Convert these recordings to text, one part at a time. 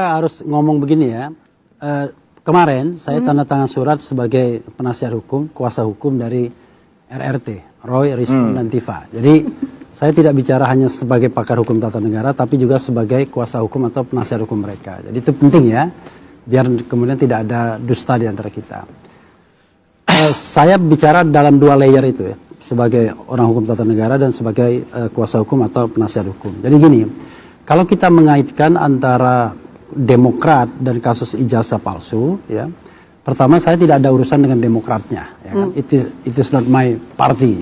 Harus ngomong begini ya, kemarin saya tanda tangan surat sebagai penasihat hukum, kuasa hukum dari RRT, Roy, Rismond, dan Tifa. Jadi saya tidak bicara hanya sebagai pakar hukum tata negara, tapi juga sebagai kuasa hukum atau penasihat hukum mereka. Jadi itu penting ya, biar kemudian tidak ada dusta di antara kita. Saya bicara dalam dua layer itu ya, sebagai orang hukum tata negara dan sebagai kuasa hukum atau penasihat hukum. Jadi gini, kalau kita mengaitkan antara Demokrat dan kasus ijazah palsu, ya. Pertama saya tidak ada urusan dengan Demokratnya, ya kan? It is not my party.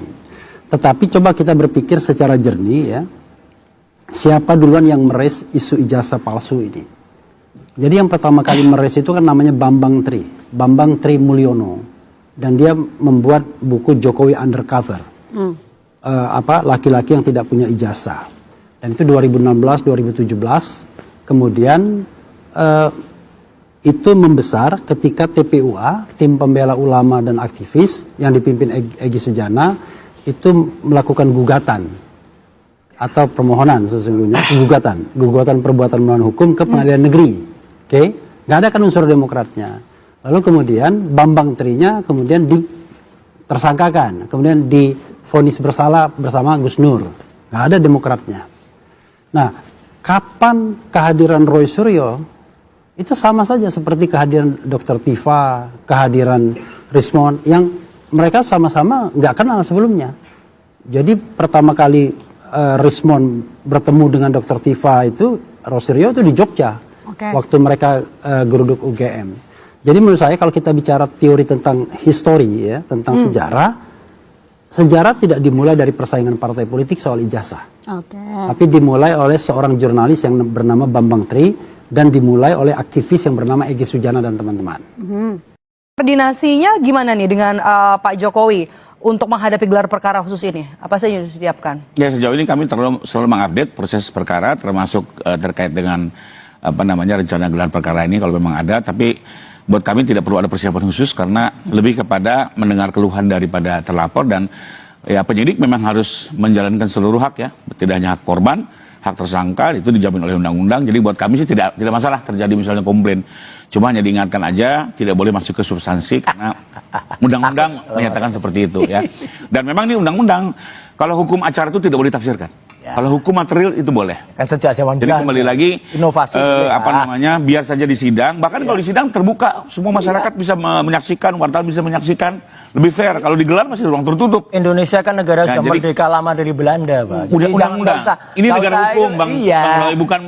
Tetapi coba kita berpikir secara jernih, ya. Siapa duluan yang meraise isu ijazah palsu ini? Jadi yang pertama kali meraise itu kan namanya Bambang Tri Mulyono, dan dia membuat buku Jokowi Undercover, laki-laki yang tidak punya ijazah. Dan itu 2016-2017, kemudian itu membesar ketika TPUA, Tim Pembela Ulama dan Aktivis yang dipimpin Egy Sujana itu melakukan gugatan atau permohonan sesungguhnya gugatan perbuatan melawan hukum ke pengadilan negeri, oke? Nggak ada kan unsur Demokratnya. Lalu kemudian Bambang Trinya kemudian ditersangkakan, kemudian divonis bersalah bersama Gus Nur, nggak ada Demokratnya. Nah, kapan kehadiran Roy Suryo itu sama saja seperti kehadiran Dr. Tifa, kehadiran Rismond yang mereka sama-sama nggak kenal sebelumnya. Jadi pertama kali Rismond bertemu dengan Dr. Tifa itu, Roy Suryo itu di Jogja, waktu mereka geruduk UGM. Jadi menurut saya kalau kita bicara teori tentang histori ya, tentang sejarah tidak dimulai dari persaingan partai politik soal ijazah. Tapi dimulai oleh seorang jurnalis yang bernama Bambang Tri dan dimulai oleh aktivis yang bernama Egy Sujana dan teman-teman. Koordinasinya gimana nih dengan Pak Jokowi untuk menghadapi gelar perkara khusus ini? Apa saja yang disiapkan? Ya, sejauh ini kami selalu mengupdate proses perkara termasuk terkait dengan rencana gelar perkara ini kalau memang ada, tapi buat kami tidak perlu ada persiapan khusus karena lebih kepada mendengar keluhan daripada terlapor dan ya penyidik memang harus menjalankan seluruh hak ya, tidak hanya hak korban, hak tersangka itu dijamin oleh undang-undang. Jadi buat kami sih tidak masalah terjadi misalnya komplain. Cuma hanya diingatkan aja tidak boleh masuk ke substansi karena undang-undang menyatakan seperti itu ya. Dan memang ini undang-undang kalau hukum acara itu tidak boleh ditafsirkan. Kalau hukum material itu boleh. Kan sejak zaman jadi kembali lagi inovasi biar saja di sidang. Bahkan kalau di sidang terbuka, semua masyarakat bisa menyaksikan, wartawan bisa menyaksikan. Lebih fair. Kalau digelar masih ruang tertutup. Indonesia kan negara sudah merdeka lama dari Belanda, Pak. Udah undang-undang. Ini negara hukum, Bang. Bukan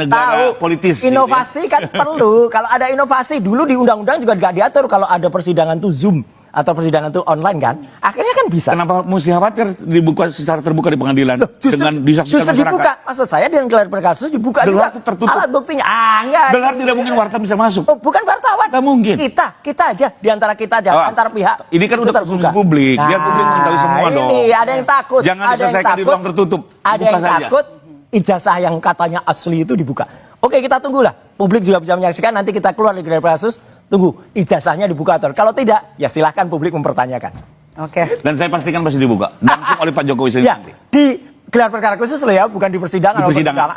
negara politis. Inovasi kan perlu. Kalau ada inovasi dulu di undang-undang juga nggak diatur kalau ada persidangan tuh Zoom. Atau persidangan itu online kan, akhirnya kan bisa. Kenapa mesti khawatir dibuka secara terbuka di pengadilan? Dengan disaksikan masyarakat? Dibuka, maksud saya dengan gelar perkara khusus dibuka juga. Tertutup. Alat buktinya, enggak. Gelar tidak mungkin wartawan bisa masuk. Oh, bukan wartawan. Tidak mungkin. Kita aja, di antara kita aja, antar pihak. Ini kan udah khusus publik, biar publik mengetahui semua dong. Ini ada yang takut. Jangan diselesaikan di ruang tertutup. Ada yang takut, ijazah yang katanya asli itu dibuka. Oke, kita tunggulah. Publik juga bisa menyaksikan, nanti kita keluar dari gelar perkara khusus. Tunggu, ijazahnya dibuka atau kalau tidak, ya silahkan publik mempertanyakan. Oke. Dan saya pastikan pasti dibuka langsung oleh Pak Jokowi sendiri. Ya, di gelar perkara khusus loh ya, bukan di persidangan. Di persidangan.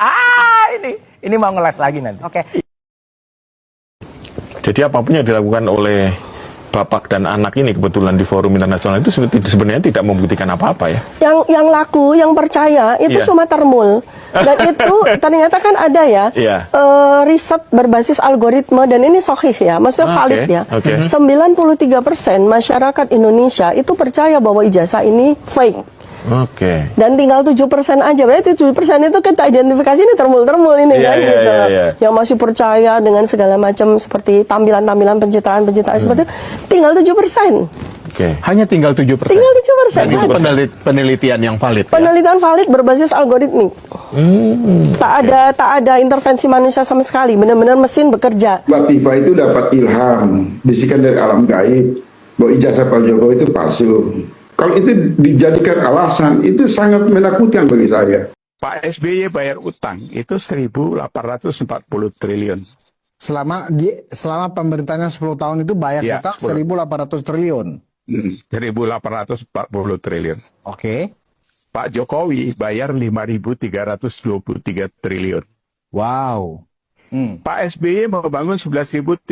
Ini mau ngeles lagi nanti. Oke. Jadi apapun yang dilakukan oleh bapak dan anak ini kebetulan di forum internasional itu sebenarnya tidak membuktikan apa-apa ya. Yang laku, yang percaya itu cuma termul. Dan itu ternyata kan ada ya riset berbasis algoritma dan ini sahih ya, maksudnya valid ya. 93% masyarakat Indonesia itu percaya bahwa ijazah ini fake. Dan tinggal 7% aja, berarti 7% itu kita identifikasi ini termul-termul ini kan gitu. Yang masih percaya dengan segala macam seperti tampilan-tampilan pencitraan-pencitraan seperti itu, tinggal 7%. Hanya tinggal 7%. Tinggal 7%. Dan itu penelitian yang valid. Penelitian valid berbasis algoritmik. Tak ada intervensi manusia sama sekali, benar-benar mesin bekerja. Mbak Tifa itu dapat ilham, bisikan dari alam gaib bahwa ijazah Pak Jokowi itu palsu. Kalau itu dijadikan alasan, itu sangat menakutkan bagi saya. Pak SBY bayar utang itu 1.840 triliun. Selama pemerintahnya 10 tahun itu bayar utang 1.800 triliun. 1.840 triliun. Pak Jokowi bayar 5.323 triliun. Wow. Pak SBY membangun 11.350.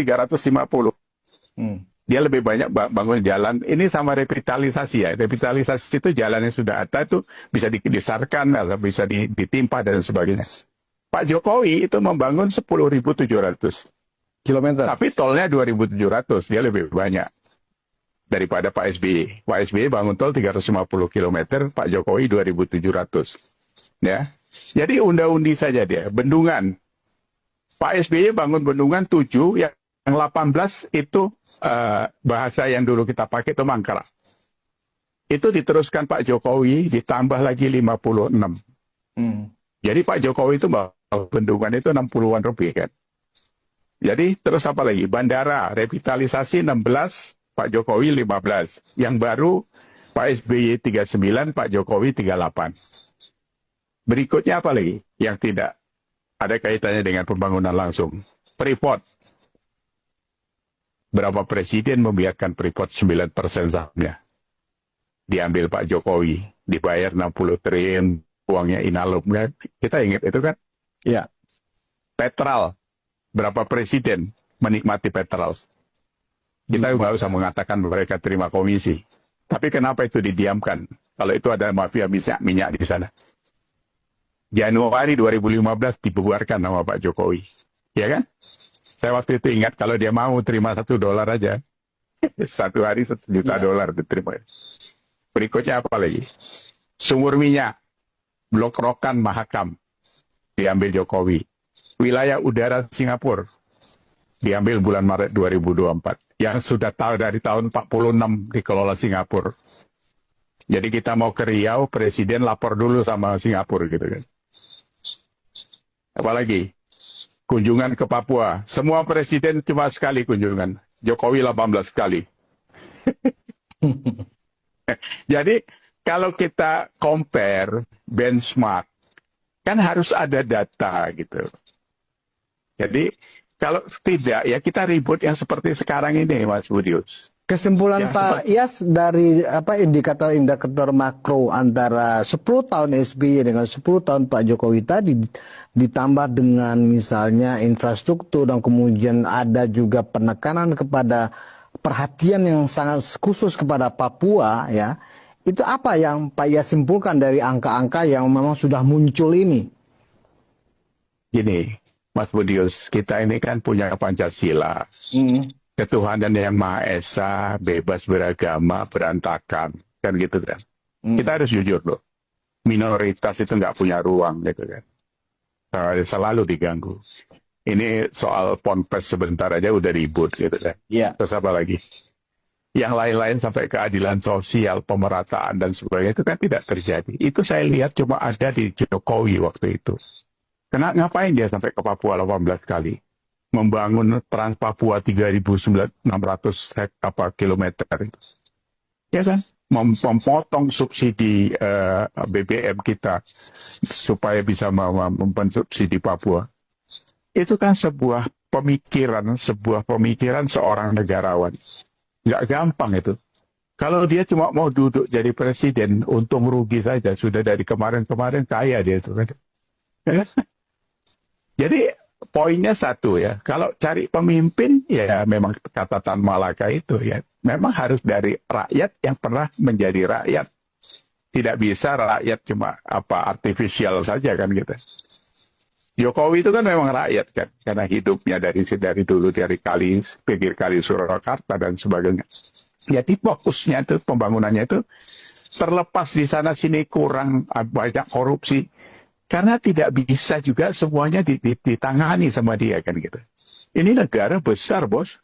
Dia lebih banyak bangun jalan. Ini sama revitalisasi ya. Revitalisasi itu jalan yang sudah ada tuh bisa dibesarkan atau bisa ditimpa dan sebagainya. Pak Jokowi itu membangun 10.700 kilometer. tapi tolnya 2.700. Dia lebih banyak daripada Pak SBY. Pak SBY bangun tol 350 km, Pak Jokowi 2.700. Ya. Jadi unda-undi saja dia. Bendungan. Pak SBY bangun bendungan 7, yang 18 itu bahasa yang dulu kita pakai itu mangkrak. Itu diteruskan Pak Jokowi ditambah lagi 56. Jadi Pak Jokowi itu bendungan itu 60-an lebih kan. Jadi terus apa lagi? Bandara, revitalisasi 16, Pak Jokowi 15. Yang baru Pak SBY 39, Pak Jokowi 38. Berikutnya apa lagi yang tidak ada kaitannya dengan pembangunan langsung? Freeport. Berapa presiden membiarkan Freeport 9% sahamnya? Diambil Pak Jokowi, dibayar 60 triliun, uangnya Inalum kan? Kita ingat itu kan? Ya. Petral. Berapa presiden menikmati Petral? Kita nggak usah mengatakan mereka terima komisi. Tapi kenapa itu didiamkan? Kalau itu ada mafia minyak di sana. Januari 2015 dibubarkan sama Pak Jokowi. Ya kan? Saya waktu itu ingat kalau dia mau terima $1 aja. Satu hari $1 juta diterima. Berikutnya apa lagi? Sumur minyak. Blok Rokan Mahakam. Diambil Jokowi. Wilayah udara Singapura diambil bulan Maret 2024. Yang sudah tahu dari tahun 46 dikelola Singapura. Jadi kita mau ke Riau, presiden lapor dulu sama Singapura gitu kan. Apalagi kunjungan ke Papua. Semua presiden cuma sekali kunjungan. Jokowi 18 kali. Jadi kalau kita compare benchmark, kan harus ada data gitu. Jadi kalau tidak ya kita ribut yang seperti sekarang ini, Mas Budius. Kesimpulan Pak Iyas dari indikator makro antara 10 tahun SBY dengan 10 tahun Pak Jokowi tadi ditambah dengan misalnya infrastruktur dan kemudian ada juga penekanan kepada perhatian yang sangat khusus kepada Papua ya. Itu apa yang Pak Iyas simpulkan dari angka-angka yang memang sudah muncul ini? Gini, Mas Budius, kita ini kan punya Pancasila. Ketuhanan yang Maha Esa, bebas beragama, berantakan. Kan gitu kan. Kita harus jujur loh. Minoritas itu nggak punya ruang gitu kan. Selalu diganggu. Ini soal ponpes sebentar aja udah ribut gitu kan. Iya. Terus apa lagi? Yang lain-lain sampai keadilan sosial, pemerataan dan sebagainya itu kan tidak terjadi. Itu saya lihat cuma ada di Jokowi waktu itu. Ngapain dia sampai ke Papua 18 kali? Membangun Trans Papua 3.600 kilometer. Ya kan? Memotong subsidi BBM kita supaya bisa mensubsidi Papua. Itu kan sebuah pemikiran seorang negarawan. Nggak gampang itu. Kalau dia cuma mau duduk jadi presiden, untung rugi saja. Sudah dari kemarin-kemarin kaya dia itu kan. Jadi poinnya satu ya, kalau cari pemimpin ya memang kata Tan Malaka itu ya, memang harus dari rakyat yang pernah menjadi rakyat. Tidak bisa rakyat cuma artifisial saja kan gitu. Jokowi itu kan memang rakyat kan, karena hidupnya dari dulu dari pinggir kali Surakarta dan sebagainya. Jadi fokusnya itu pembangunannya itu terlepas di sana sini kurang banyak korupsi. Karena tidak bisa juga semuanya ditangani sama dia kan gitu. Ini negara besar bos.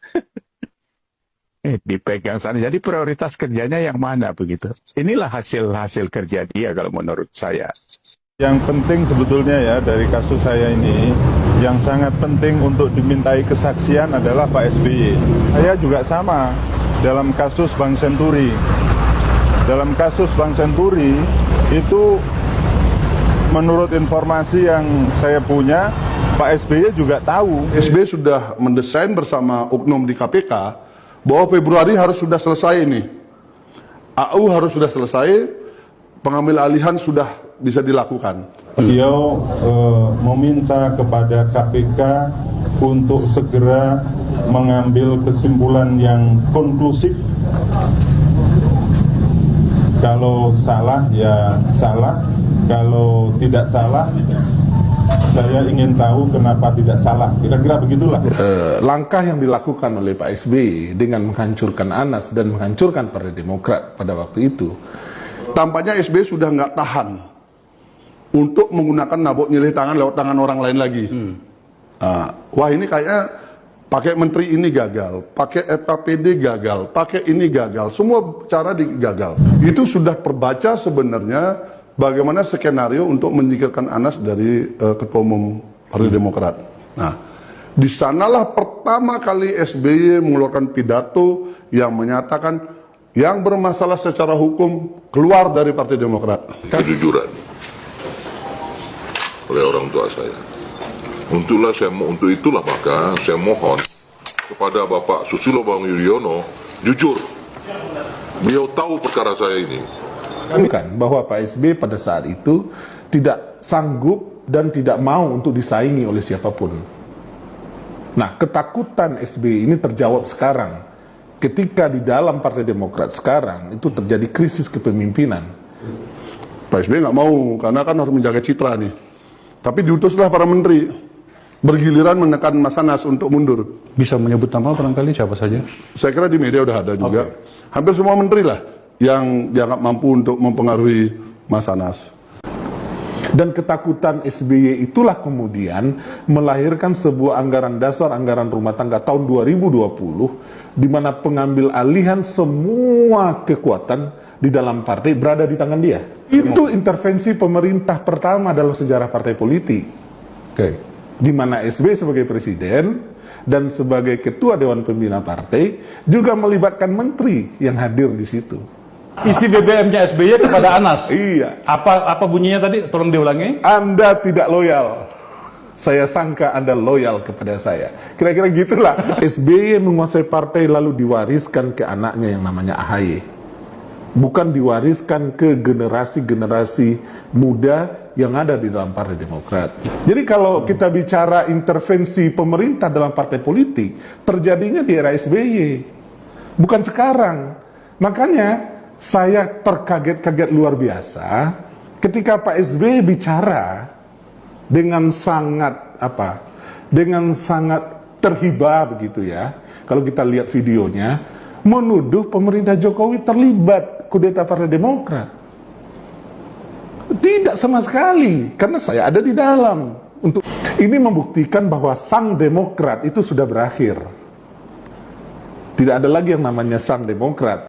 Dipegang sana. Jadi prioritas kerjanya yang mana begitu. Inilah hasil kerja dia kalau menurut saya. Yang penting sebetulnya ya dari kasus saya ini, yang sangat penting untuk dimintai kesaksian adalah Pak SBY. Saya juga sama dalam kasus Bank Senturi. Dalam kasus Bank Senturi itu menurut informasi yang saya punya, Pak SBY juga tahu. SBY sudah mendesain bersama oknum di KPK bahwa Februari harus sudah selesai ini. AU harus sudah selesai, pengambil alihan sudah bisa dilakukan. Beliau meminta kepada KPK untuk segera mengambil kesimpulan yang konklusif. Kalau salah ya salah, kalau tidak salah saya ingin tahu kenapa tidak salah. Kira-kira begitulah. Langkah yang dilakukan oleh Pak SBY dengan menghancurkan Anas dan menghancurkan Partai Demokrat pada waktu itu, tampaknya SBY sudah nggak tahan untuk menggunakan nabok nyilih tangan lewat tangan orang lain lagi. Wah, ini kayaknya pakai menteri ini gagal, pakai FKPD gagal, pakai ini gagal, semua cara gagal. Itu sudah terbaca sebenarnya bagaimana skenario untuk menyingkirkan Anas dari Ketua Umum Partai Demokrat. Nah, di sanalah pertama kali SBY mengeluarkan pidato yang menyatakan yang bermasalah secara hukum keluar dari Partai Demokrat. Kejujuran oleh orang tua saya. Untuk itulah maka saya mohon kepada Bapak Susilo Bambang Yudhoyono jujur. Beliau tahu perkara saya ini. Kan bahwa Pak SBY pada saat itu tidak sanggup dan tidak mau untuk disaingi oleh siapapun. Nah, ketakutan SBY ini terjawab sekarang ketika di dalam Partai Demokrat sekarang itu terjadi krisis kepemimpinan. Pak SBY nggak mau karena kan harus menjaga citra nih. Tapi diutuslah para menteri bergiliran menekan Mas Anas untuk mundur. Bisa menyebut nama barangkali siapa saja? Saya kira di media udah ada juga. Hampir semua menteri lah yang dianggap mampu untuk mempengaruhi Mas Anas. Dan ketakutan SBY itulah kemudian melahirkan sebuah anggaran dasar, anggaran rumah tangga tahun 2020, di mana pengambil alihan semua kekuatan di dalam partai berada di tangan dia. Itu intervensi pemerintah pertama dalam sejarah partai politik. Di mana SBY sebagai presiden dan sebagai ketua Dewan Pembina Partai juga melibatkan menteri yang hadir di situ. Isi BBM-nya SBY kepada Anas. Iya. Apa bunyinya tadi? Tolong diulangi. Anda tidak loyal. Saya sangka Anda loyal kepada saya. Kira-kira gitulah. SBY menguasai partai lalu diwariskan ke anaknya yang namanya AHY. Bukan diwariskan ke generasi-generasi muda yang ada di dalam Partai Demokrat. Jadi kalau kita bicara intervensi pemerintah dalam partai politik, terjadinya di era SBY. Bukan sekarang. Makanya saya terkaget-kaget luar biasa ketika Pak SBY bicara dengan sangat terhibah begitu ya. Kalau kita lihat videonya, menuduh pemerintah Jokowi terlibat kudeta Partai Demokrat. Tidak sama sekali, karena saya ada di dalam. Ini membuktikan bahwa sang Demokrat itu sudah berakhir. Tidak ada lagi yang namanya sang Demokrat.